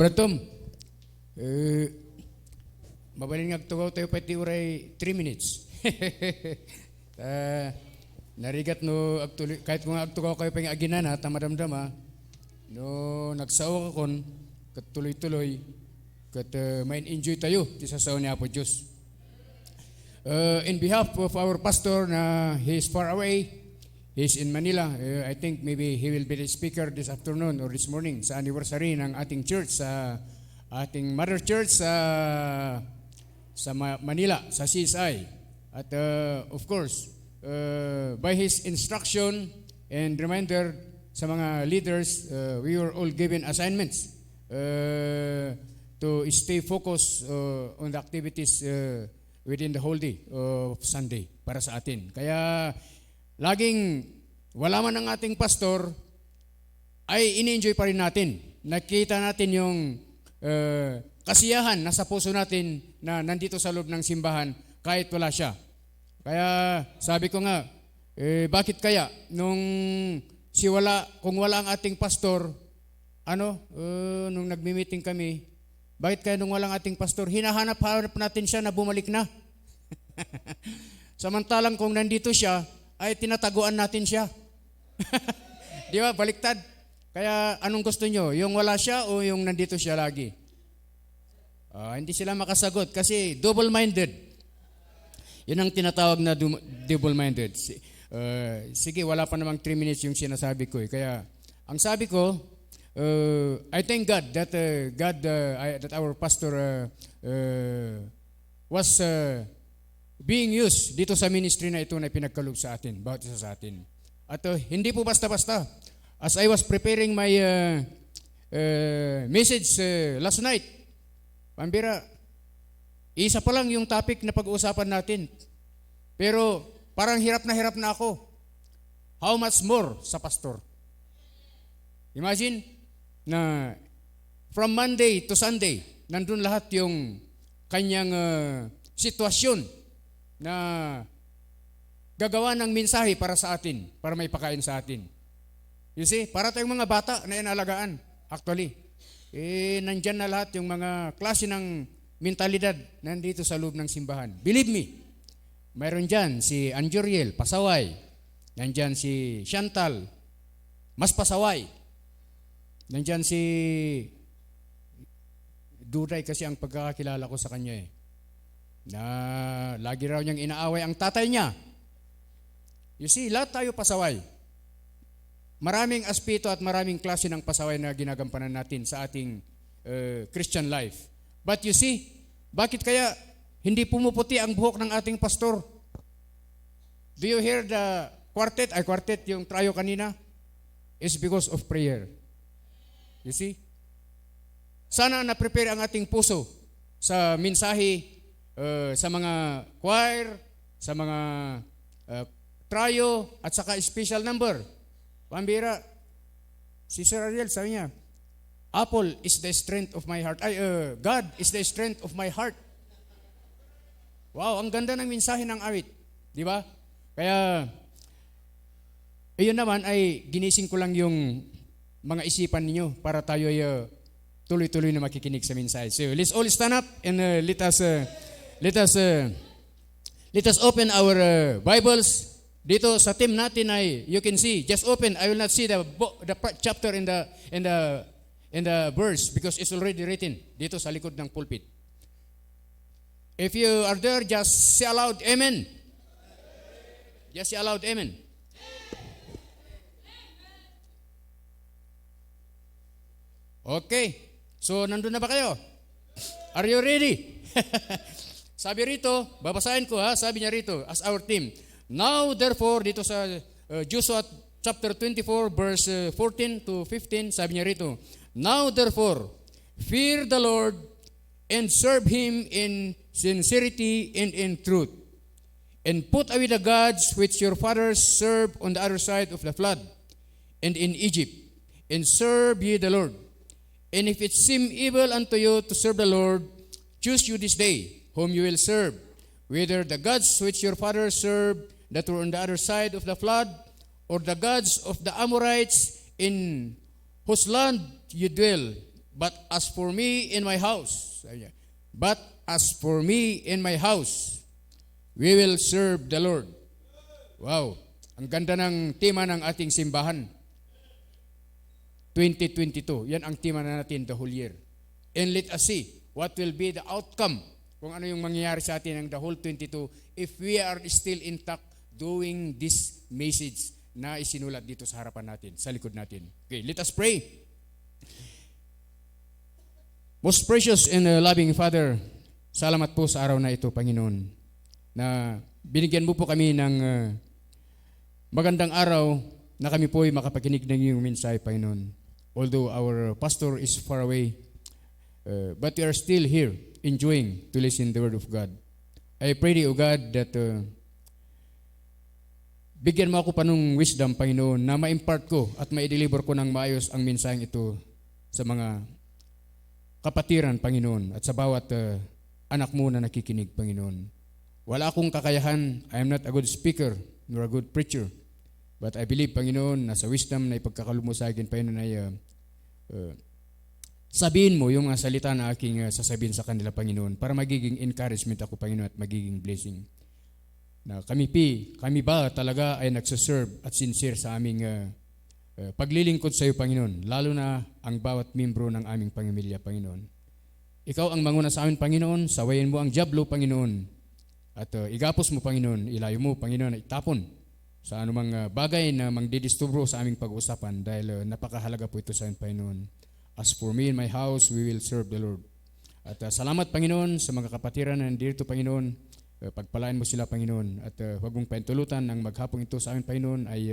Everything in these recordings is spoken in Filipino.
Pratom, mabalin nga tugaw tayo pati uray 3 minutes. Narigat no, kahit kung agtugaw kayo pang aginan ha, tamadamdama, no, nagsawa ka kon, katuloy-tuloy, kat main enjoy tayo, tisasaw niya po Diyos. In behalf of our pastor na he is far away, he's in Manila. I think maybe he will be the speaker this afternoon or this morning sa anniversary ng ating church, sa ating mother church sa Manila, sa CSI. At of course, by his instruction and reminder sa mga leaders, we were all given assignments to stay focused on the activities within the whole day of Sunday para sa atin. Kaya laging wala man ang ating pastor, ay ini-enjoy pa rin natin. Nakita natin yung kasiyahan na sa puso natin na nandito sa loob ng simbahan kahit wala siya. Kaya sabi ko nga, bakit kaya nung kung wala ang ating pastor, nung nagmi-meeting kami, bakit kaya nung walang ating pastor, hinahanap-hanap natin siya na bumalik na. Samantalang kung nandito siya, ay tinataguan natin siya. Di ba? Baliktad. Kaya anong gusto nyo? Yung wala siya o yung nandito siya lagi? Hindi sila makasagot kasi double-minded. Yun ang tinatawag na double-minded. Sige, wala pa namang 3 minutes yung sinasabi ko. Kaya ang sabi ko, I thank God that that our pastor was being used dito sa ministry na ito na pinagkaloob sa atin, bawat isa sa atin. At hindi po basta-basta. As I was preparing my message last night, pambira, isa pa lang yung topic na pag-uusapan natin. Pero parang hirap na ako. How much more sa pastor? Imagine na from Monday to Sunday, nandun lahat yung kanyang sitwasyon na gagawa ng mensahe para sa atin, para may pakain sa atin. You see, para tayong mga bata na inalagaan, actually. Nandyan na lahat yung mga klase ng mentalidad nandito sa loob ng simbahan. Believe me, mayroon dyan si Anjuriel, pasaway. Nandyan si Chantal, mas pasaway. Nandyan si Duday kasi ang pagkakakilala ko sa kanya na lagi raw niyang inaaway ang tatay niya. You see, lahat tayo pasaway. Maraming aspeto at maraming klase ng pasaway na ginagampanan natin sa ating Christian life. But you see, bakit kaya hindi pumuputi ang buhok ng ating pastor? Do you hear the quartet yung trio kanina? It's because of prayer. You see? Sana na-prepare ang ating puso sa mensahe, sa mga choir, sa mga trio, at saka special number. Pambira, si Sir Ariel sabi niya, Apple is the strength of my heart. God is the strength of my heart. Wow, ang ganda ng mensahe ng awit. Di ba? Kaya, iyon naman ay ginising ko lang yung mga isipan ninyo para tayo ay tuloy-tuloy na makikinig sa mensahe. So let's all stand up and let us open our Bibles. Dito sa team natin ay you can see, just open. I will not see the chapter in the verse because it's already written dito sa likod ng pulpit. If you are there, just say aloud, Amen. Just say aloud, Amen. Okay. So, nandun na ba kayo? Are you ready? Sabi rito, babasahin ko sabi niya rito, as our team. Now, therefore, dito sa Joshua chapter 24, verse 14 to 15, sabi niya rito, now, therefore, fear the Lord and serve Him in sincerity and in truth. And put away the gods which your fathers served on the other side of the flood and in Egypt, and serve ye the Lord. And if it seem evil unto you to serve the Lord, choose you this day whom you will serve, whether the gods which your fathers served that were on the other side of the flood, or the gods of the Amorites in whose land you dwell. But as for me in my house, sabi niya, but as for me in my house, we will serve the Lord. Wow, ang ganda ng tema ng ating simbahan. 2022, yan ang tema na natin the whole year. And let us see what will be the outcome, kung ano yung mangyayari sa atin ng the whole 22 if we are still intact doing this message na isinulat dito sa harapan natin, sa likod natin. Okay, let us pray. Most precious and loving Father, salamat po sa araw na ito, Panginoon, na binigyan mo po kami ng magandang araw na kami po ay makapakinig ng iyong mensahe, Panginoon. Although our pastor is far away, but we are still here enjoying to listen the word of God. I pray thee, O God, that bigyan mo ako pa ng wisdom, Panginoon, na ma-impart ko at ma-deliver ko ng maayos ang mensaheng ito sa mga kapatiran, Panginoon, at sa bawat anak mo na nakikinig, Panginoon. Wala akong kakayahan. I am not a good speaker nor a good preacher. But I believe, Panginoon, na sa wisdom na ipagkakalob mo sa akin, Panginoon, ay sabihin mo yung salita na aking sasabihin sa kanila, Panginoon, para magiging encouragement ako, Panginoon, at magiging blessing. Na kami ba talaga ay nagsaserve at sincere sa aming paglilingkod sa iyo, Panginoon, lalo na ang bawat membro ng aming pamilya, Panginoon. Ikaw ang manguna sa amin, Panginoon, sawayin mo ang diablo, Panginoon, at igapos mo, Panginoon, ilayo mo, Panginoon, itapon sa anumang bagay na mangdidistubro sa aming pag-uusapan dahil napakahalaga po ito sa amin, Panginoon. As for me and my house, we will serve the Lord. At salamat, Panginoon, sa mga kapatiran na nandito, Panginoon. Pagpalain mo sila, Panginoon. At huwag mong paintulutan ng maghapong ito sa amin, Panginoon, ay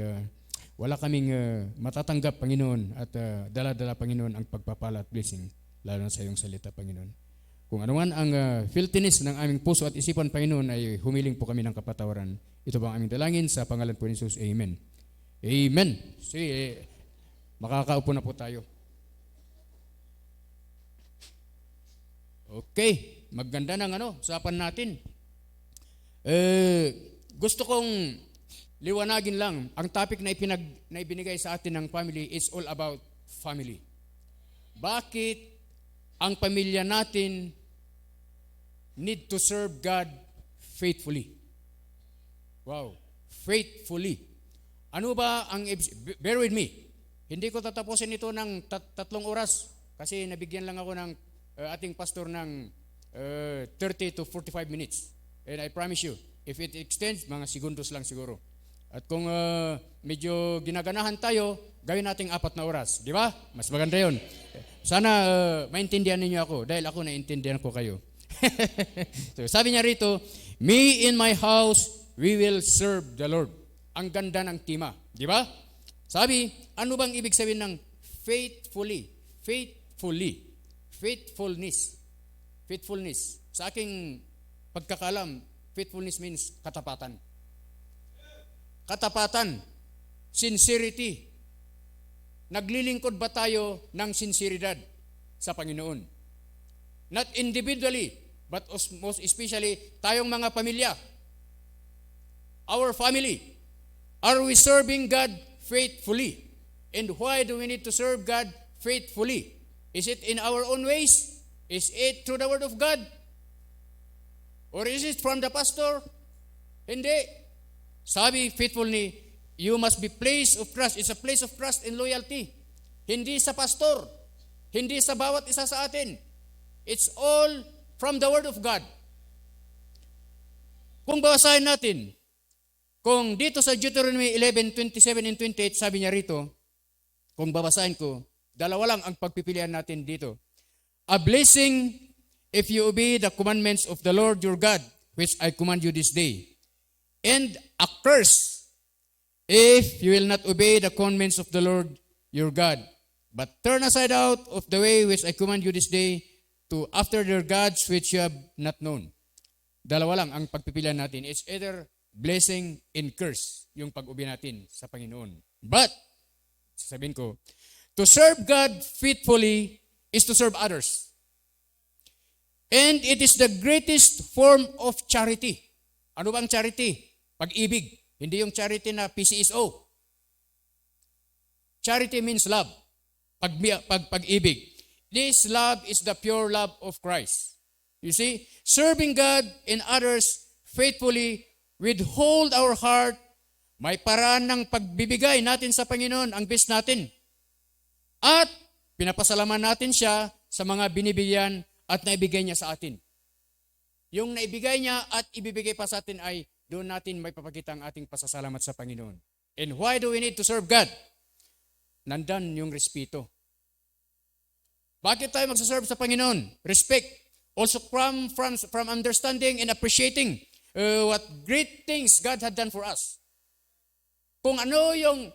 wala kaming matatanggap, Panginoon, at dala-dala, Panginoon, ang pagpapala at blessing, lalo na sa iyong salita, Panginoon. Kung anuman ang filthiness ng aming puso at isipan, Panginoon, ay humiling po kami ng kapatawaran. Ito ba ang aming dalangin sa pangalan po ni Jesus? Amen. Amen. Sige, makakaupo na po tayo. Okay, maganda ng usapan natin. Gusto kong liwanagin lang, ang topic na ibinigay sa atin ng family is all about family. Bakit ang pamilya natin need to serve God faithfully? Wow, faithfully. Ano ba ang, bear with me, hindi ko tatapusin ito ng 3 oras kasi nabigyan lang ako ng ating pastor ng 30 to 45 minutes. And I promise you, if it extends, mga segundos lang siguro. At kung medyo ginaganahan tayo, gawin nating 4 na oras. Di ba? Mas maganda yun. Sana maintindihan ninyo ako dahil ako naintindihan ko kayo. So, sabi niya rito, me in my house, we will serve the Lord. Ang ganda ng tema. Di ba? Sabi, ano bang ibig sabihin ng faithfully? Faithfully. Faithfulness. Faithfulness. Sa aking pagkakalam, faithfulness means katapatan. Katapatan. Sincerity. Naglilingkod ba tayo ng sinseridad sa Panginoon? Not individually, but most especially tayong mga pamilya. Our family. Are we serving God faithfully? And why do we need to serve God faithfully? Is it in our own ways? Is it through the Word of God? Or is it from the pastor? Hindi. Sabi faithfully, you must be place of trust. It's a place of trust and loyalty. Hindi sa pastor. Hindi sa bawat isa sa atin. It's all from the Word of God. Kung basahin natin, kung dito sa Deuteronomy 11:27 and 28, sabi niya rito, kung babasahin ko, dalawa lang ang pagpipilian natin dito. A blessing if you obey the commandments of the Lord your God, which I command you this day. And a curse if you will not obey the commandments of the Lord your God, but turn aside out of the way which I command you this day to after their gods which you have not known. Dalawa lang ang pagpipilian natin. It's either blessing and curse, yung pag-ubi natin sa Panginoon. But, sasabihin ko, to serve God faithfully is to serve others. And it is the greatest form of charity. Ano bang charity? Pag-ibig. Hindi yung charity na PCSO. Charity means love. Pag-ibig. This love is the pure love of Christ. You see, serving God and others faithfully, withhold our heart, may paraan ng pagbibigay natin sa Panginoon ang best natin. At pinapasalaman natin siya sa mga binibigyan at naibigay niya sa atin. Yung naibigay niya at ibibigay pa sa atin ay doon natin may papakita ang ating pasasalamat sa Panginoon. And why do we need to serve God? Nandan yung respeto. Bakit tayo magsaserve sa Panginoon? Respect. Also from understanding and appreciating what great things God had done for us. Kung ano yung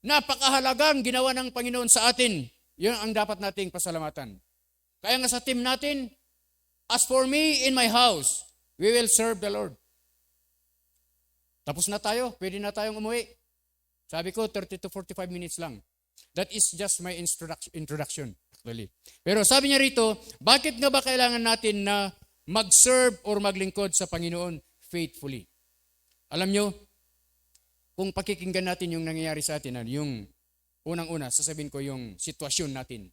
napakahalagang ginawa ng Panginoon sa atin, yun ang dapat nating pasalamatan. Kaya nga sa team natin, as for me in my house, we will serve the Lord. Tapos na tayo, pwede na tayong umuwi. Sabi ko, 30 to 45 minutes lang. That is just my introduction. Actually. Pero sabi niya rito, bakit nga ba kailangan natin na mag-serve or maglingkod sa Panginoon faithfully? Alam nyo, kung pakikinggan natin yung nangyayari sa atin, yung unang-una, sasabihin ko yung sitwasyon natin.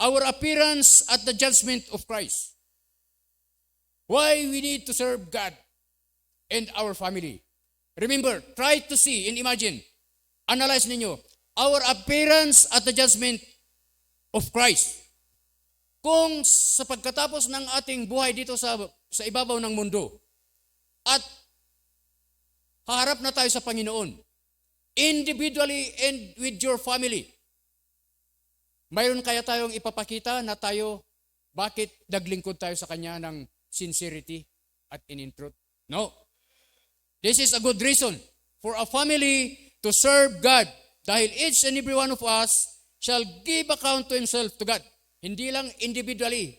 Our appearance at the judgment of Christ. Why we need to serve God and our family. Remember, try to see and imagine, analyze ninyo, our appearance at the judgment of Christ. Kung sa pagkatapos ng ating buhay dito sa ibabaw ng mundo at haharap na tayo sa Panginoon, individually and with your family, mayroon kaya tayong ipapakita na tayo, bakit naglingkod tayo sa Kanya ng sincerity at in truth? No. This is a good reason for a family to serve God dahil each and every one of us shall give account to himself to God. Hindi lang individually,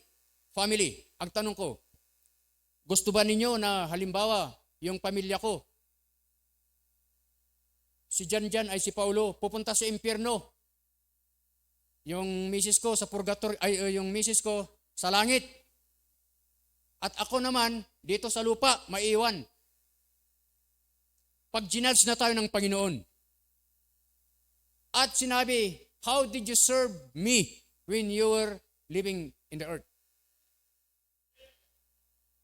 family. Ang tanong ko, gusto ba ninyo na halimbawa, yung pamilya ko, si Jan ay si Paulo, pupunta sa impyerno. Yung misis ko sa purgatory, yung misis ko sa langit. At ako naman, dito sa lupa, maiwan. Pag ginudge na tayo ng Panginoon. At sinabi, how did you serve me when you were living in the earth?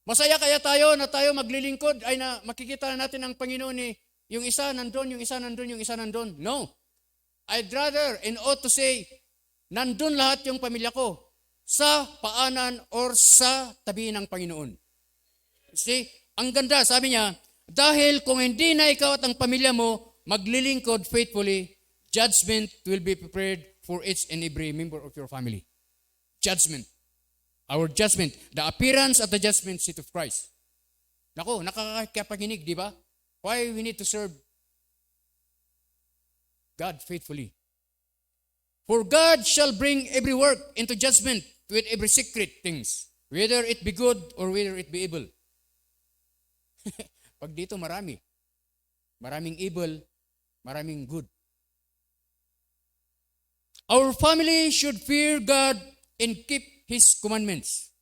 Masaya kaya tayo na tayo maglilingkod ay na makikita natin ang Panginoon ni yung isa nandun, yung isa nandun, yung isa nandun. No. I'd rather and ought to say, nandun lahat yung pamilya ko sa paanan or sa tabi ng Panginoon. See, ang ganda, sabi niya, dahil kung hindi na ikaw at ang pamilya mo maglilingkod faithfully, judgment will be prepared for each and every member of your family. Judgment. Our judgment. The appearance at the judgment seat of Christ. Nako, nakakapakinig, di ba? Why we need to serve God faithfully. For God shall bring every work into judgment with every secret things, whether it be good or whether it be evil. Pag dito marami. Maraming evil, maraming good. Our family should fear God and keep His commandments.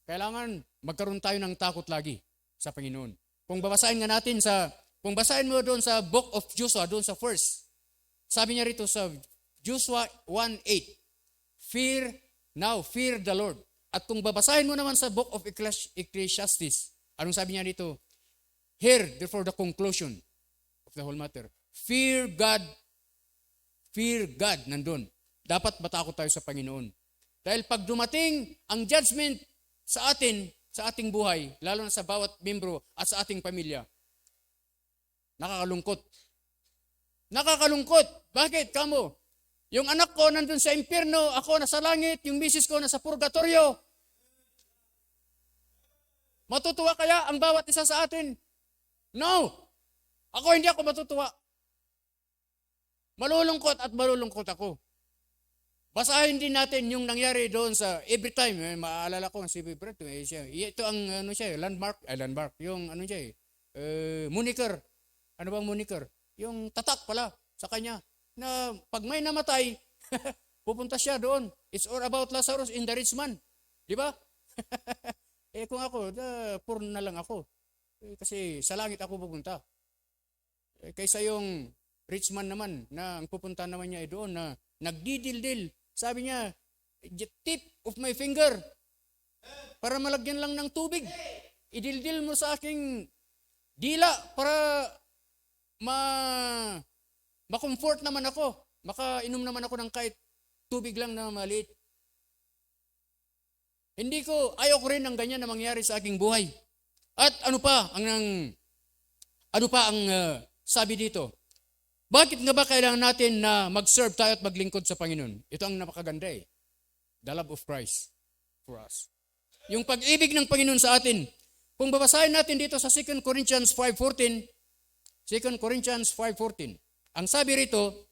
Kailangan magkaroon tayo ng takot lagi sa Panginoon. Kung babasahin mo doon sa book of Joshua, doon sa first, sabi niya rito sa Joshua 1:8, fear the Lord. At kung babasahin mo naman sa book of Ecclesiastes, anong sabi niya dito? Here, therefore, the conclusion of the whole matter. Fear God, nandun. Dapat matakot tayo sa Panginoon. Dahil pag dumating ang judgment sa atin, sa ating buhay, lalo na sa bawat membro at sa ating pamilya, nakakalungkot. Nakakalungkot. Bakit? Kamo? Yung anak ko nandun sa impyerno, ako nasa langit, yung misis ko nasa purgatorio. Matutuwa kaya ang bawat isa sa atin? No! Hindi ako matutuwa. Malulungkot at malulungkot ako. Basahin din natin yung nangyari doon sa every time. Maaalala ko si Brett. Ito ang landmark. Yung moniker. Ano bang moniker? Yung tatak pala sa kanya. Na pag may namatay, pupunta siya doon. It's all about Lazarus in the rich man. Di ba? Kung ako, poor na lang ako. Kasi sa langit ako pupunta. Kaysa yung rich man naman na ang pupunta naman niya ay doon na Nagdidildil. Sabi niya, "The tip of my finger, para malagyan lang ng tubig. Idildil mo sa aking dila para ma-comfort naman ako. Makainom naman ako ng kahit tubig lang na maliit." Ayaw ko rin ng ganyan na mangyari sa aking buhay. At ano pa ang sabi dito? Bakit nga ba kailangan natin na mag-serve tayo at maglingkod sa Panginoon? Ito ang napakaganda eh. The love of Christ for us. Yung pag-ibig ng Panginoon sa atin. Kung babasahin natin dito sa 2 Corinthians 5:14, 2 Corinthians 5:14, ang sabi rito,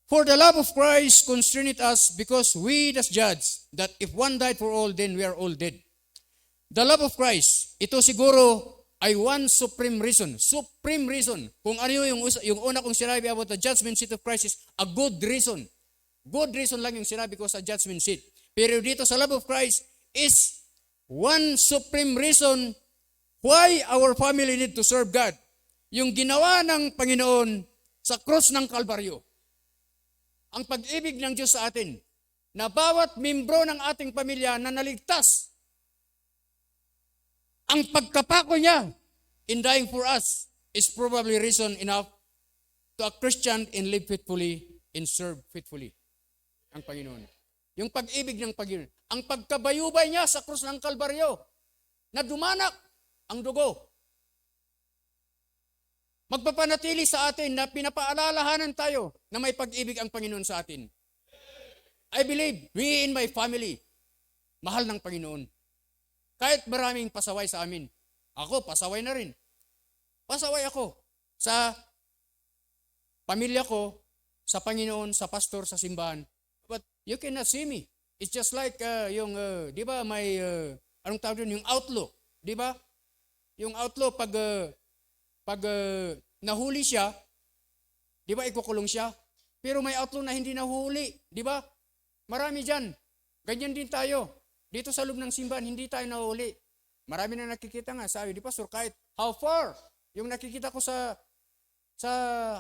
"For the love of Christ constraineth us, because we thus judge that if one died for all, then we are all dead." The love of Christ, ito siguro ay one supreme reason. Supreme reason. Kung ano yung una kong sinabi about the judgment seat of Christ is a good reason. Good reason lang yung sinabi ko sa judgment seat. Pero dito sa love of Christ is one supreme reason why our family need to serve God. Yung ginawa ng Panginoon sa krus ng Kalbaryo. Ang pag-ibig ng Diyos sa atin, na bawat membro ng ating pamilya na naligtas, ang pagkapako niya in dying for us is probably reason enough to a Christian and live faithfully and serve faithfully ang Panginoon. Yung pag-ibig ng Panginoon, ang pagkabayubay niya sa krus ng Kalbaryo, na dumanak ang dugo, magpapanatili sa atin na pinapaalalahanan tayo na may pag-ibig ang Panginoon sa atin. I believe, we in my family, mahal ng Panginoon. Kahit maraming pasaway sa amin. Ako, pasaway na rin. Pasaway ako sa pamilya ko, sa Panginoon, sa pastor, sa simbahan. But you cannot see me. It's just like di ba, may, anong tawag yun? Yung outlook. Di ba? Yung outlook, pag nahuli siya, di ba, ikukulong siya? Pero may outlaw na hindi nahuli, di ba? Marami dyan. Ganyan din tayo. Dito sa loob ng simbahan, hindi tayo nahuli. Marami na nakikita nga, sabi, di ba, Pastor, kahit how far? Yung nakikita ko sa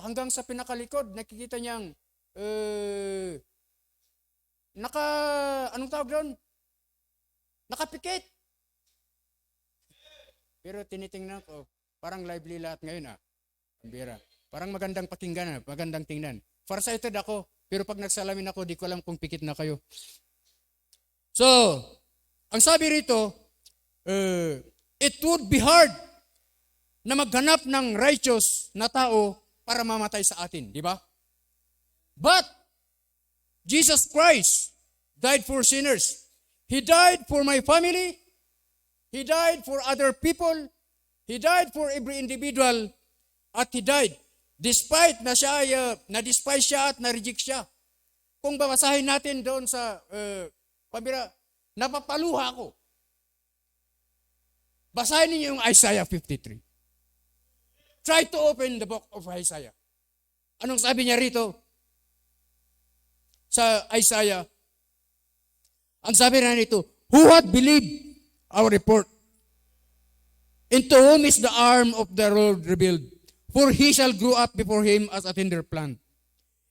hanggang sa pinakalikod, nakikita niyang, anong tawag doon? Nakapikit. Pero tinitingnan ko, parang lively lahat ngayon Ang bira. Parang magandang pakinggan magandang tingnan. Farsighted ako, pero pag nagsalamin ako, di ko alam kung pikit na kayo. So, ang sabi rito, it would be hard na maghanap ng righteous na tao para mamatay sa atin, di ba? But, Jesus Christ died for sinners. He died for my family. He died for other people. He died for every individual, at He died despite na siya, na-despise siya at na-reject siya. Kung babasahin natin doon sa pabira, napapaluha ako. Basahin niyo yung Isaiah 53. Try to open the book of Isaiah. Anong sabi niya rito? Sa Isaiah, ang sabi na nito, "Who hath believed our report? Into whom is the arm of the Lord revealed? For he shall grow up before him as a tender plant,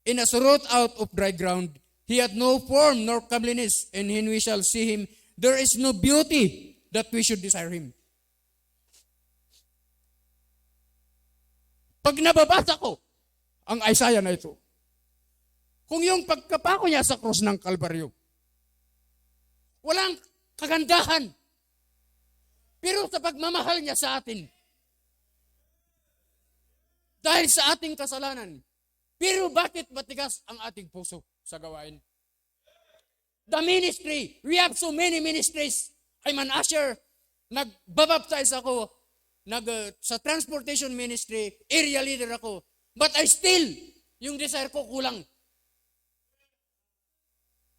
and as a root out of dry ground. He hath no form nor comeliness, and when we shall see him, there is no beauty that we should desire him." Pag nababasa ko ang Isaiah na ito, kung yung pagkapako niya sa krus ng Kalbaryo, walang kagandahan. Pero sa pagmamahal niya sa atin, dahil sa ating kasalanan, pero bakit matigas ang ating puso sa gawain? The ministry, we have so many ministries. I'm an usher, nagbabaptize ako, sa transportation ministry, area leader ako. But I still, yung desire ko kulang.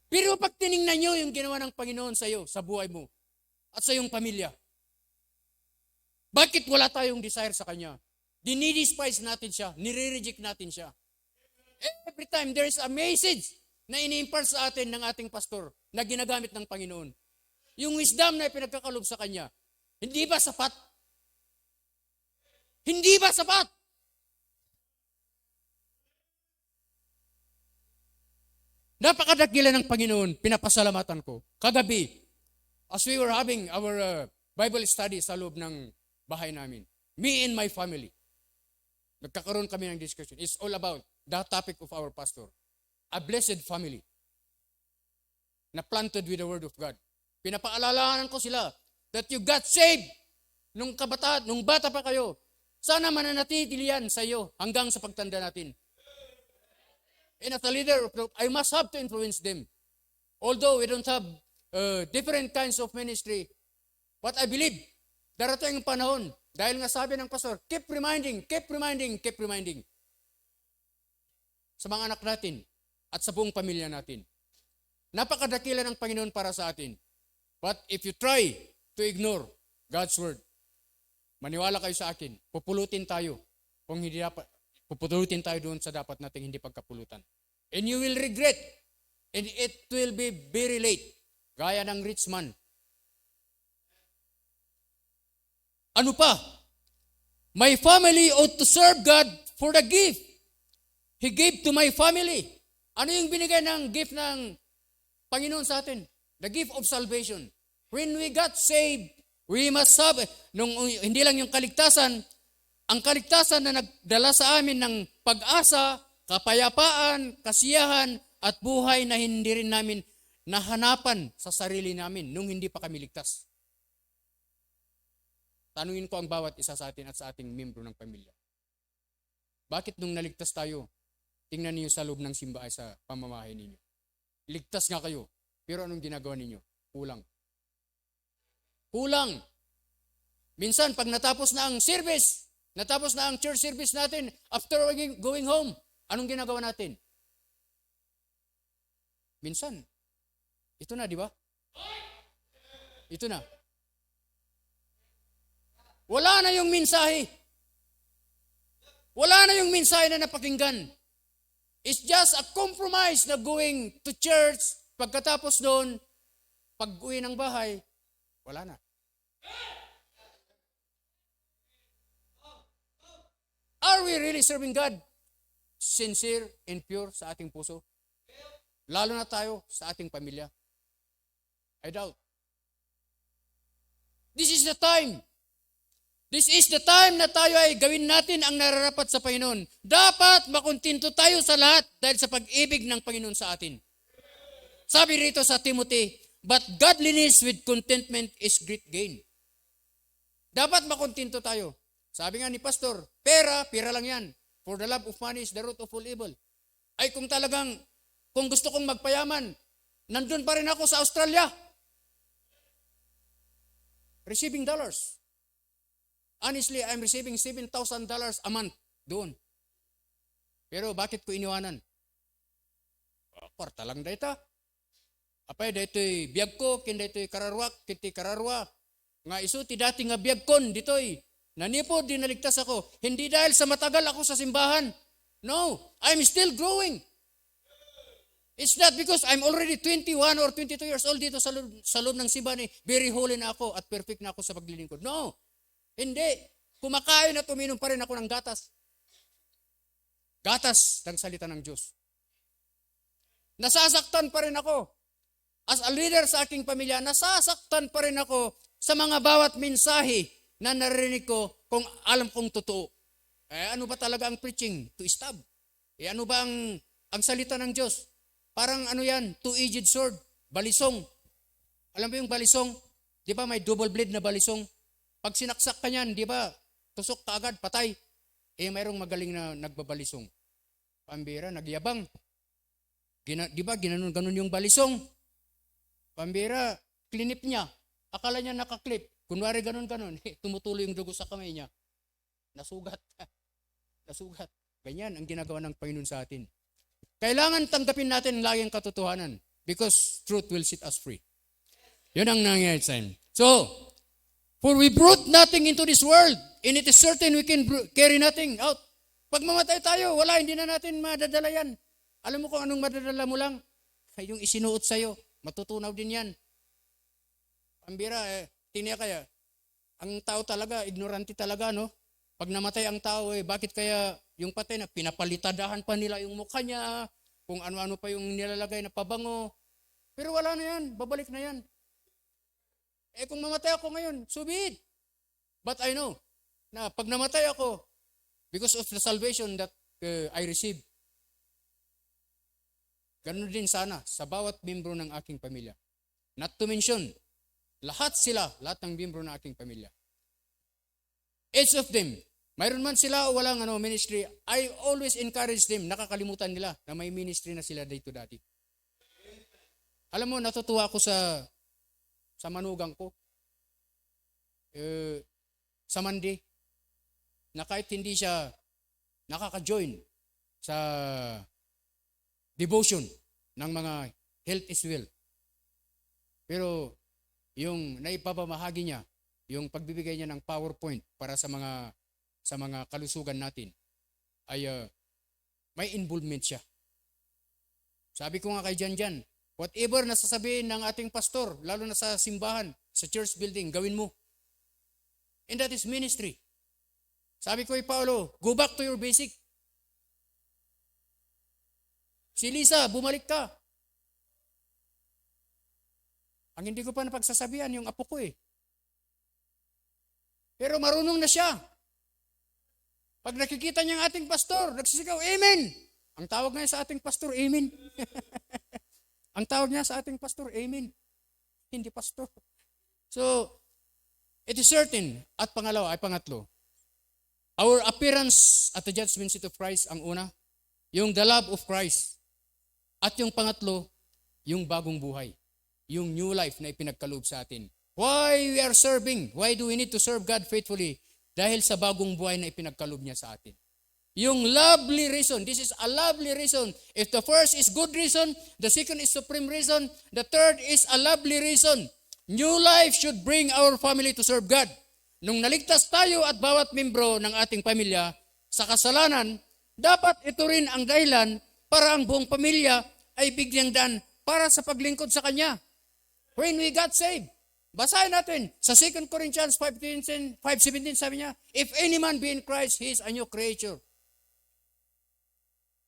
Pero pag tiningnan nyo yung ginawa ng Panginoon sa iyo, sa buhay mo, at sa iyong pamilya, bakit wala tayong desire sa Kanya? Dinidespise natin siya, nire-reject natin siya. Every time there is a message na ini-impart sa atin ng ating pastor na ginagamit ng Panginoon. Yung wisdom na pinagkakalob sa Kanya, hindi ba sapat? Hindi ba sapat? Napakadakila ng Panginoon, pinapasalamatan ko. Kagabi, as we were having our Bible study sa loob ng bahay namin, me and my family, nagkakaroon kami ng discussion. It's all about the topic of our pastor. A blessed family na planted with the Word of God. Pinapaalalahanan ko sila that you got saved nung kabataan, nung bata pa kayo. Sana mananatili yan sa iyo hanggang sa pagtanda natin. And as a leader, I must have to influence them. Although we don't have different kinds of ministry, but I believe, darating ang panahon, dahil nga sabi ng pastor, keep reminding, keep reminding, keep reminding. Sa mga anak natin at sa buong pamilya natin. Napakadakila ng Panginoon para sa atin. But if you try to ignore God's word, maniwala kayo sa akin, pupulutin tayo. Kung hindi dapat, pupulutin tayo doon sa dapat nating hindi pagkapulutan. And you will regret. And it will be very late. Gaya ng rich man. Ano pa? My family ought to serve God for the gift. He gave to my family. Ano yung binigay ng gift ng Panginoon sa atin? The gift of salvation. When we got saved, we must have, hindi lang yung kaligtasan, ang kaligtasan na nagdala sa amin ng pag-asa, kapayapaan, kasiyahan, at buhay na hindi rin namin nahanapan sa sarili namin nung hindi pa kami ligtas. Tanungin ko ang bawat isa sa atin at sa ating membro ng pamilya. Bakit nung naligtas tayo, tingnan niyo sa loob ng simbahan sa pamamahay ninyo. Ligtas nga kayo, pero anong ginagawa ninyo? Kulang. Kulang. Minsan, pag natapos na ang service, natapos na ang church service natin, after going home, anong ginagawa natin? Minsan, ito na, di ba? Ito na. Wala na yung mensahe. Wala na yung mensahe na napakinggan. It's just a compromise na going to church, pagkatapos doon, pag-uwi ng bahay, wala na. Are we really serving God? Sincere and pure sa ating puso? Lalo na tayo sa ating pamilya. I doubt. This is the time. This is the time na tayo ay gawin natin ang nararapat sa Panginoon. Dapat makuntinto tayo sa lahat dahil sa pag-ibig ng Panginoon sa atin. Sabi rito sa Timothy, but godliness with contentment is great gain. Dapat makuntinto tayo. Sabi nga ni Pastor, pera lang yan. For the love of money is the root of all evil. Ay kung talagang, kung gusto kong magpayaman, nandun pa rin ako sa Australia. Receiving dollars. Honestly, I'm receiving $7,000 a month doon. Pero bakit ko iniwanan? Kwarta lang dayta. Apay daytoy biyag ko, kin daytoy kararwak, kiti kararwa. Nga isu ti dati nga biyag kon ditoy. Nanipod di naligtas ako. Hindi dahil sa matagal ako sa simbahan. No, I'm still growing. It's not because I'm already 21 or 22 years old dito sa loob ng simbahan. Very holy na ako at perfect na ako sa paglilingkod. No. Hindi. Kumakain at uminom pa rin ako ng gatas. Gatas ng salita ng Diyos. Nasasaktan pa rin ako. As a leader sa aking pamilya, nasasaktan pa rin ako sa mga bawat mensahe na narinig ko kung alam kong totoo. Ano ba talaga ang preaching? To stab. Ano ba ang salita ng Diyos? Parang ano yan? Two-edged sword. Balisong. Alam mo yung balisong? Di ba may double blade na balisong? Pag sinaksak ka niyan, di ba, tusok ka agad, patay. Mayroong magaling na nagbabalisong. Pambira, nagyabang. Di ba, ginanon-ganon yung balisong. Pambira, klinip niya. Akala niya nakaklip. Kunwari ganon-ganon, tumutuloy yung dugo sa kamay niya. Nasugat. Nasugat. Ganyan ang ginagawa ng Panginoon sa atin. Kailangan tanggapin natin lagi ang katotohanan because truth will set us free. Yun ang nangyayari sa atin. So, for we brought nothing into this world, and it is certain we can carry nothing out. Pag mamatay tayo, wala, hindi na natin madadala yan. Alam mo kung anong madadala mo lang? Yung isinuot sa'yo, matutunaw din yan. Pambira, tingnan kaya, ang tao talaga, ignorante talaga, no? Pag namatay ang tao, bakit kaya yung patay na pinapalitadahan pa nila yung mukha niya, kung ano-ano pa yung nilalagay na pabango. Pero wala na yan, babalik na yan. Kung mamatay ako ngayon, so be it. But I know na pag namatay ako, because of the salvation that I received, ganun din sana sa bawat membro ng aking pamilya. Not to mention, lahat ng membro ng aking pamilya. Each of them, mayroon man sila o walang ministry, I always encourage them, nakakalimutan nila na may ministry na sila dito dati. Alam mo, natutuwa ako sa manugang ko, sa Monday, na kahit hindi siya nakaka-join sa devotion ng mga health is well. Pero yung naipapamahagi niya, yung pagbibigay niya ng PowerPoint para sa mga kalusugan natin, ay may involvement siya. Sabi ko nga kay Jan, whatever nasasabihin ng ating pastor, lalo na sa simbahan, sa church building, gawin mo. And that is ministry. Sabi ko kay Paulo, go back to your basic. Si Lisa, bumalik ka. Ang hindi ko pa napagsasabihan, yung apo ko Pero marunong na siya. Pag nakikita niya ang ating pastor, nagsisigaw, Amen! Ang tawag niya sa ating pastor, Amen. Ang tawag niya sa ating pastor, Amen. Hindi pastor. So, it is certain. At pangatlo, our appearance at the judgment seat of Christ, ang una. Yung the love of Christ. At yung pangatlo, yung bagong buhay. Yung new life na ipinagkaloob sa atin. Why we are serving? Why do we need to serve God faithfully? Dahil sa bagong buhay na ipinagkaloob niya sa atin. Yung lovely reason, this is a lovely reason. If the first is good reason, the second is supreme reason, the third is a lovely reason. New life should bring our family to serve God. Nung naligtas tayo at bawat membro ng ating pamilya sa kasalanan, dapat ito rin ang dahilan para ang buong pamilya ay bigyang daan para sa paglingkod sa Kanya. When we got saved, basahin natin sa 2 Corinthians 5:17, sabi niya, if any man be in Christ, he is a new creature.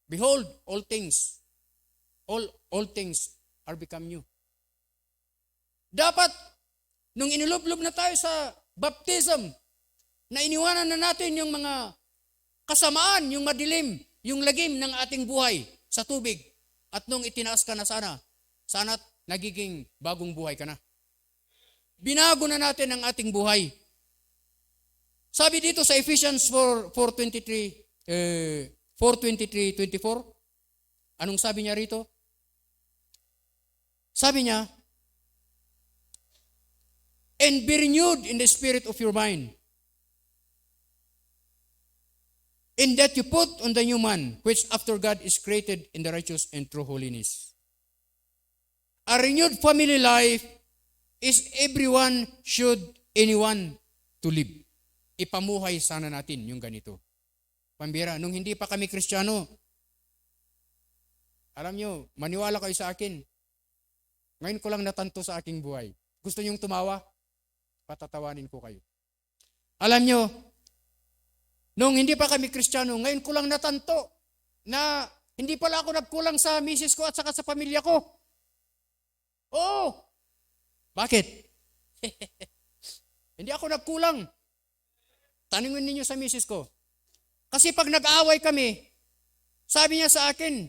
Behold, all things are become new. Dapat, nung inilublob na tayo sa baptism, na iniwanan na natin yung mga kasamaan, yung madilim, yung lagim ng ating buhay sa tubig. At nung itinaas ka na sana't nagiging bagong buhay ka na. Binago na natin ang ating buhay. Sabi dito sa Ephesians 4:23-24, anong sabi niya rito? Sabi niya, and be renewed in the spirit of your mind, in that you put on the new man, which after God is created in the righteous and true holiness. A renewed family life is anyone to live. Ipamuhay sana natin yung ganito. Pambira, nung hindi pa kami Kristiyano, alam nyo, maniwala kayo sa akin. Ngayon ko lang natanto sa aking buhay. Gusto nyong tumawa? Patatawanin ko kayo. Alam nyo, nung hindi pa kami Kristiyano, ngayon ko lang natanto na hindi pala ako nagkulang sa misis ko at saka sa pamilya ko. Oo. Bakit? Hindi ako nagkulang. Tanungin ninyo sa misis ko. Kasi pag nag-aaway kami, sabi niya sa akin,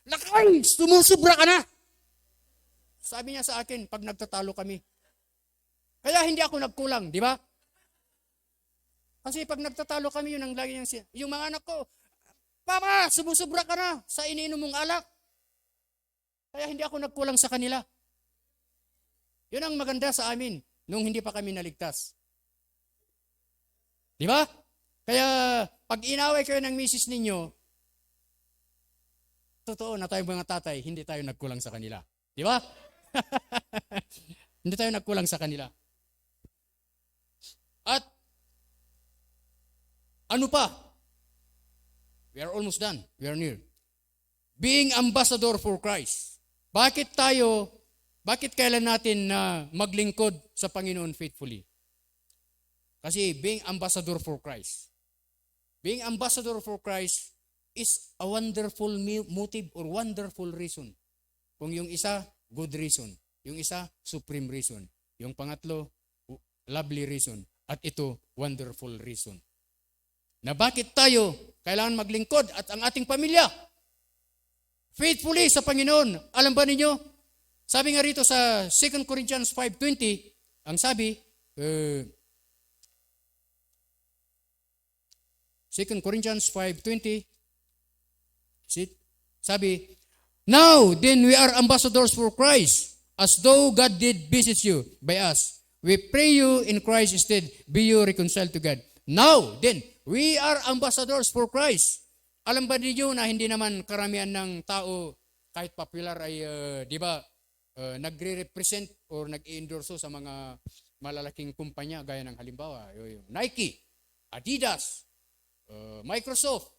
Lakay, sumusubra ka na. Sabi niya sa akin, pag nagtatalo kami. Kaya hindi ako nagkulang, di ba? Kasi pag nagtatalo kami, yun ang lagi niyang siya. Yung mga anak ko, Papa, sumusubra ka na sa iniinom mong alak. Kaya hindi ako nagkulang sa kanila. Yun ang maganda sa amin, nung hindi pa kami naligtas. Di ba? Kaya, pag inaway kayo ng misis ninyo, totoo na tayong mga tatay, hindi tayo nagkulang sa kanila. Di ba? Hindi tayo nagkulang sa kanila. At, ano pa? We are almost done. We are near. Being ambassador for Christ. Bakit kailan natin na maglingkod sa Panginoon faithfully? Kasi being ambassador for Christ. Being ambassador for Christ, is a wonderful motive or wonderful reason. Kung yung isa, good reason. Yung isa, supreme reason. Yung pangatlo, lovely reason. At ito, wonderful reason. Na bakit tayo kailangan maglingkod at ang ating pamilya faithfully sa Panginoon. Alam ba ninyo? Sabi nga rito sa 2 Corinthians 5:20, ang sabi, 2 Corinthians 5:20, sabi, now then we are ambassadors for Christ, as though God did visit you by us. We pray you in Christ instead, be you reconciled to God. Now then, we are ambassadors for Christ. Alam ba niyo na hindi naman karamihan ng tao, kahit popular ay, di ba, nagre-represent or nag-endorso sa mga malalaking kumpanya, gaya ng halimbawa, yung Nike, Adidas, Microsoft,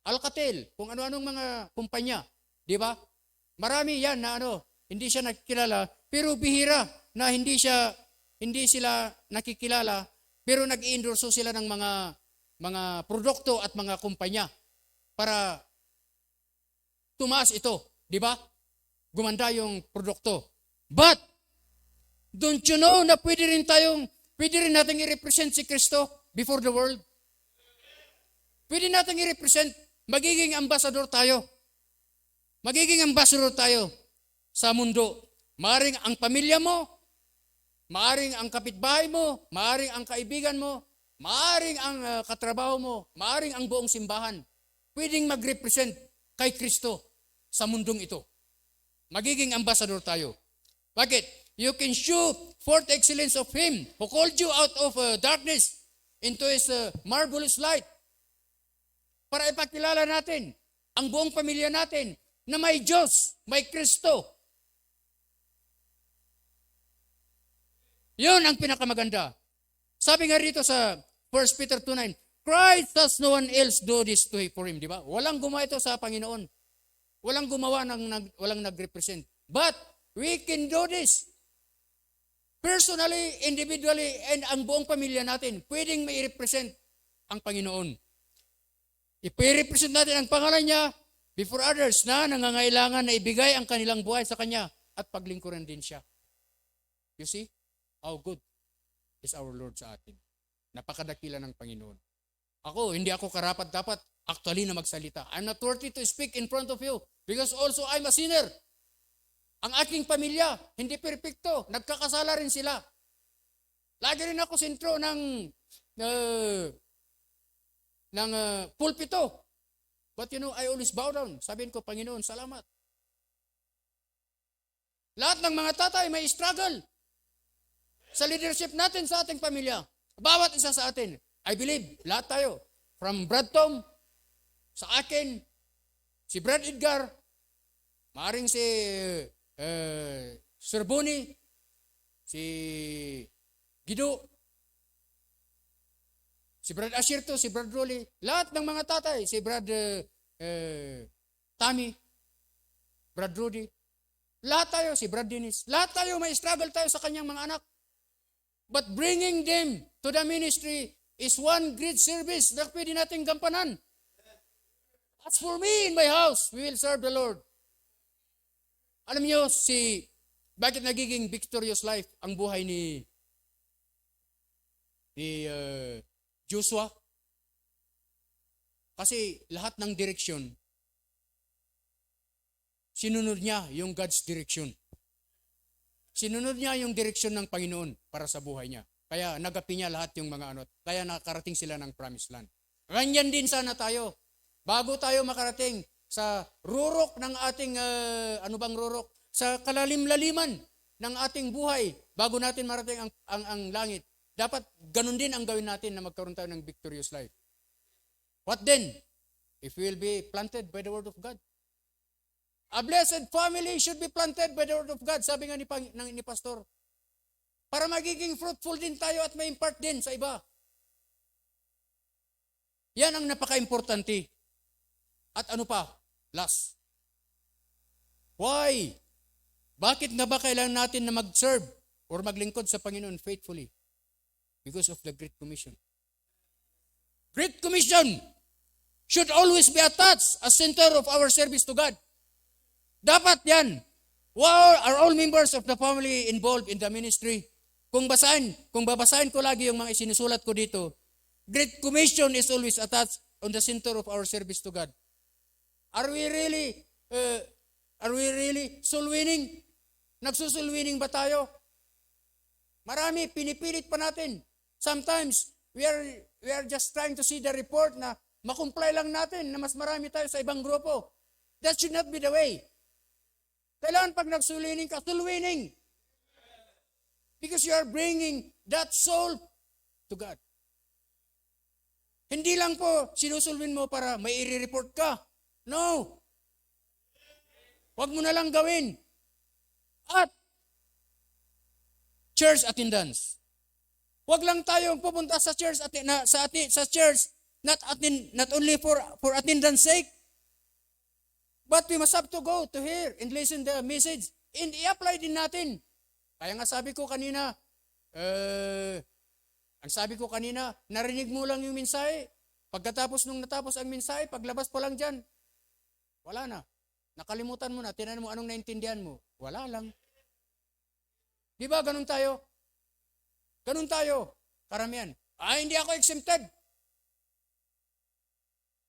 Alcatel, kung ano-anong mga kumpanya, di ba? Marami yan na hindi siya nakikilala, pero bihira na hindi sila nakikilala, pero nag-endorso sila ng mga produkto at mga kumpanya para tumaas ito, di ba? Gumanda yung produkto. But don't you know na pwede rin nating i-represent si Kristo before the world? Pwede nating i-represent, magiging ambassador tayo. Magiging ambassador tayo sa mundo. Maaring ang pamilya mo, maaring ang kapitbahay mo, maaring ang kaibigan mo, maaring ang katrabaho mo, maaring ang buong simbahan. Pwedeng mag-represent kay Kristo sa mundong ito. Magiging ambassador tayo. Bakit? You can show forth the excellence of Him who called you out of darkness into His marvelous light. Para ipakilala natin ang buong pamilya natin na may Diyos, may Kristo. Yun ang pinakamaganda. Sabi nga rito sa 1 Peter 2:9, Christ has no one else do this for Him, di ba? Walang gumawa ito sa Panginoon. Walang gumawa, walang nag-represent. But we can do this. Personally, individually, and ang buong pamilya natin, pwedeng may represent ang Panginoon. I-represent natin ang pangalan niya before others na nangangailangan na ibigay ang kanilang buhay sa Kanya at paglingkuran din siya. You see how good is our Lord sa atin. Napakadakila ng Panginoon. Hindi ako karapat-dapat actually na magsalita. I'm not worthy to speak in front of you because also I'm a sinner. Ang aking pamilya, hindi perpekto. Nagkakasala rin sila. Lagi rin ako sentro ng pulpito. But I always bow down. Sabihin ko, Panginoon, salamat. Lahat ng mga tatay may struggle sa leadership natin sa ating pamilya. Bawat isa sa atin. I believe, lahat tayo. From Brad Tom, sa akin, si Brad Edgar, maaring si Sir Bonnie, si Guido, si Brad Asirto, si Brad Rolly, lahat ng mga tatay, si Brad Tommy, Brad Rudy, lahat tayo, si Brad Dennis, lahat tayo may struggle tayo sa kanyang mga anak. But bringing them to the ministry is one great service na pwede natin gampanan. As for me in my house, we will serve the Lord. Alam niyo, bakit nagiging victorious life ang buhay ni Joshua? Kasi lahat ng direksyon, sinunod niya yung God's direction. Sinunod niya yung direksyon ng Panginoon para sa buhay niya. Kaya nagapi niya lahat yung mga kaya nakarating sila ng promised land. Ganyan din sana tayo. Bago tayo makarating sa rurok ng ating, rurok? Sa kalalim-laliman ng ating buhay, bago natin marating ang langit, dapat ganun din ang gawin natin na magkaroon tayo ng victorious life. What then? If we will be planted by the word of God. A blessed family should be planted by the word of God, sabi nga ni Pastor. Para magiging fruitful din tayo at may impart din sa iba. Yan ang napaka-importante. At ano pa? Last. Why? Bakit nga ba kailangan natin na mag-serve or maglingkod sa Panginoon faithfully? Because of the Great Commission. Great Commission! should always be attached as center of our service to God. Dapat yan. Are all members of the family involved in the ministry? Kung babasahin ko lagi yung mga isinusulat ko dito, Great Commission is always attached on the center of our service to God. Are we really soul winning? Nagsusoul winning ba tayo? Marami, pinipilit pa natin. Sometimes, we are just trying to see the report na makumply lang natin na mas marami tayo sa ibang grupo. That should not be the way. Kailangan pag nag-soul winning ka, soul winning. Because you are bringing that soul to God. Hindi lang po sinusulwin mo para may i-report ka. No. Huwag mo na lang gawin. At church attendance. Huwag lang tayong pupunta sa church not only for attendance sake, but we must have to go to hear and listen the message and i-apply din natin. Kaya nga sabi ko kanina, narinig mo lang yung mensahe. Pagkatapos nung natapos ang mensahe, paglabas pa lang dyan, wala na. Nakalimutan mo na, tinanong mo anong naintindihan mo. Wala lang. Di ba ganun tayo? Ganun tayo. Karamihan. Hindi ako exempted.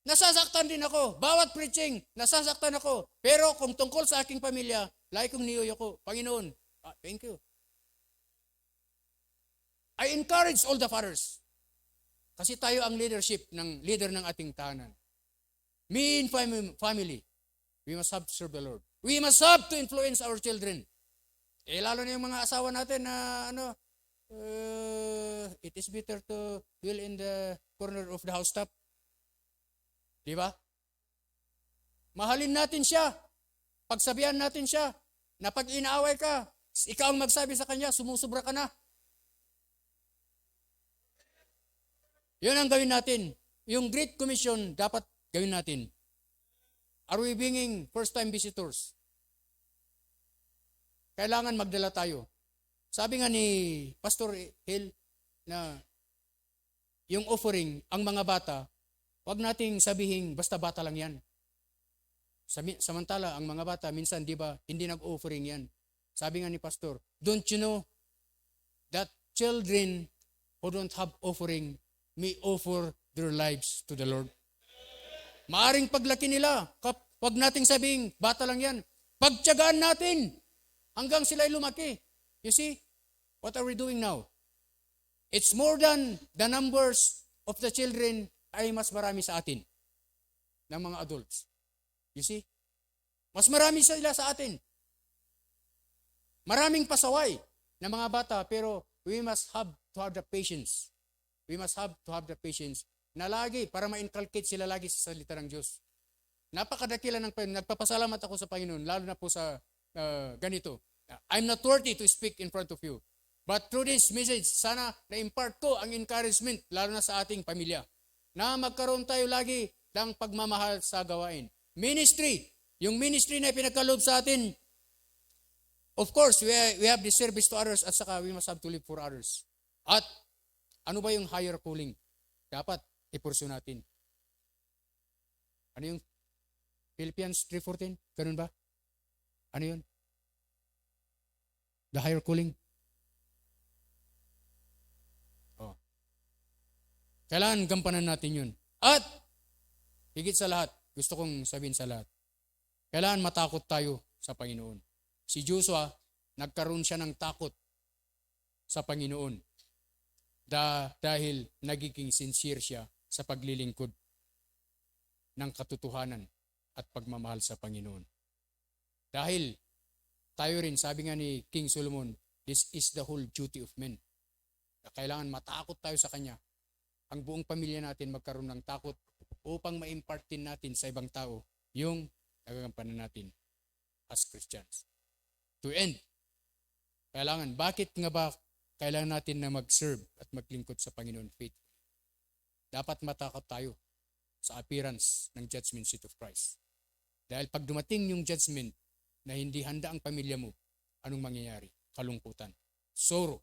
Nasasaktan din ako. Bawat preaching, nasasaktan ako. Pero kung tungkol sa aking pamilya, lagi kong niyoyo ko. Panginoon, thank you. I encourage all the fathers. Kasi tayo ang leader ng ating tahanan. Me and family, we must have to serve the Lord. We must have to influence our children. Lalo na yung mga asawa natin na it is better to dwell in the corner of the housetop. Di ba? Mahalin natin siya. Pagsabihan natin siya na pag inaaway ka, ikaw ang magsabi sa kanya, sumusubra ka na. Yun ang gawin natin. Yung Great Commission, dapat gawin natin. Are we bringing first-time visitors? Kailangan magdala tayo. Sabi nga ni Pastor Hill na yung offering, ang mga bata, wag nating sabihin basta bata lang yan. Samantala, ang mga bata, minsan, di ba, hindi nag-offering yan. Sabi nga ni Pastor, don't you know that children who don't have offering may offer their lives to the Lord? Maaring paglaki nila, wag nating sabihin, bata lang yan. Pagtiyagaan natin hanggang sila'y lumaki. You see, what are we doing now? It's more than the numbers of the children ay mas marami sa atin ng mga adults. You see? Mas marami sila sa atin. Maraming pasaway ng mga bata, pero we must have to have the patience. We must have to have the patience na lagi, para ma-inculcate sila lagi sa salita ng Diyos. Napakadakila ng Panginoon. Nagpapasalamat ako sa Panginoon, lalo na po sa ganito. I'm not worthy to speak in front of you. But through this message, sana na-impart ko ang encouragement, lalo na sa ating pamilya, na magkaroon tayo lagi ng pagmamahal sa gawain. Ministry, yung ministry na pinagkaloob sa atin, of course, we have the service to others at saka we must have to live for others. At ano ba yung higher calling? Dapat ipursu natin. Ano yung Philippians 3:14? Ganun ba? Ano yun? The higher calling? Oh. Kailangan gampanan natin yun. At higit sa lahat, gusto kong sabihin sa lahat, kailangan matakot tayo sa Panginoon. Si Joshua, nagkaroon siya ng takot sa Panginoon dahil nagiging sincere siya sa paglilingkod ng katotohanan at pagmamahal sa Panginoon. Dahil tayo rin, sabi nga ni King Solomon, this is the whole duty of men. Kailangan matakot tayo sa Kanya. Ang buong pamilya natin magkaroon ng takot upang ma-impart din natin sa ibang tao yung nagagampanan natin as Christians. To end, bakit nga ba kailangan natin na mag-serve at maglingkod sa Panginoon faith? Dapat matakot tayo sa appearance ng judgment seat of Christ. Dahil pag dumating yung judgment na hindi handa ang pamilya mo, anong mangyayari? Kalungkutan, sorrow.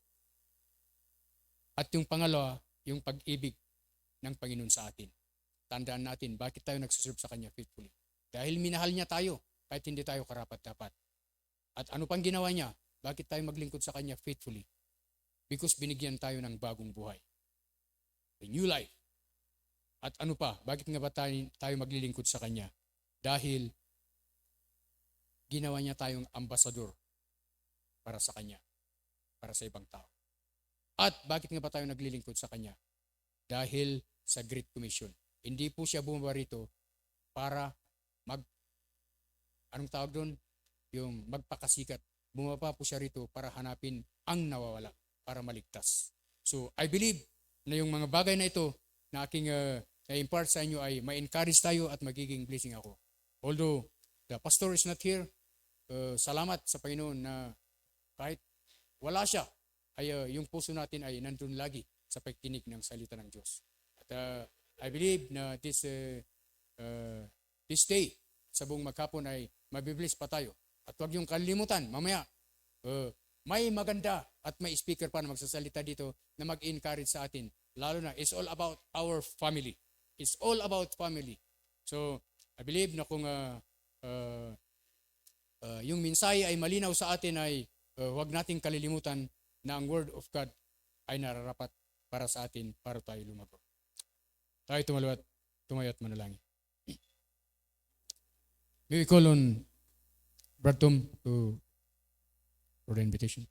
At yung pangalawa, yung pag-ibig ng Panginoon sa atin. tandaan natin bakit tayo nagsuserve sa Kanya faithfully. Dahil minahal niya tayo kahit hindi tayo karapat-dapat. At ano pang ginawa niya? Bakit tayo maglingkod sa Kanya faithfully? Because binigyan tayo ng bagong buhay. A new life. At ano pa? Bakit nga ba tayo maglilingkod sa Kanya? Dahil ginawa niya tayong ambasador para sa Kanya, para sa ibang tao. At bakit nga ba tayo naglilingkod sa Kanya? Dahil sa Great Commission. Hindi po siya bumaba rito para anong tawag doon? Yung magpakasikat. Bumaba po siya rito para hanapin ang nawawala, para maligtas. So, I believe na yung mga bagay na ito na aking na-impart sa inyo ay ma-encourage tayo at magiging blessing ako. Although, the pastor is not here, salamat sa Panginoon na kahit wala siya, ay yung puso natin ay nandun lagi sa pagtinig ng salita ng Diyos. At I believe na this day, sa buong maghapon ay mabibless pa tayo. At huwag yung kalimutan, mamaya, may maganda at may speaker pa na magsasalita dito na mag-encourage sa atin. Lalo na, it's all about our family. It's all about family. So, I believe na kung yung mensahe ay malinaw sa atin ay huwag nating kalilimutan na ang Word of God ay nararapat para sa atin, para tayo lumago. Tayo tumayo at manalangin. May we call on Brad Tom for the invitation.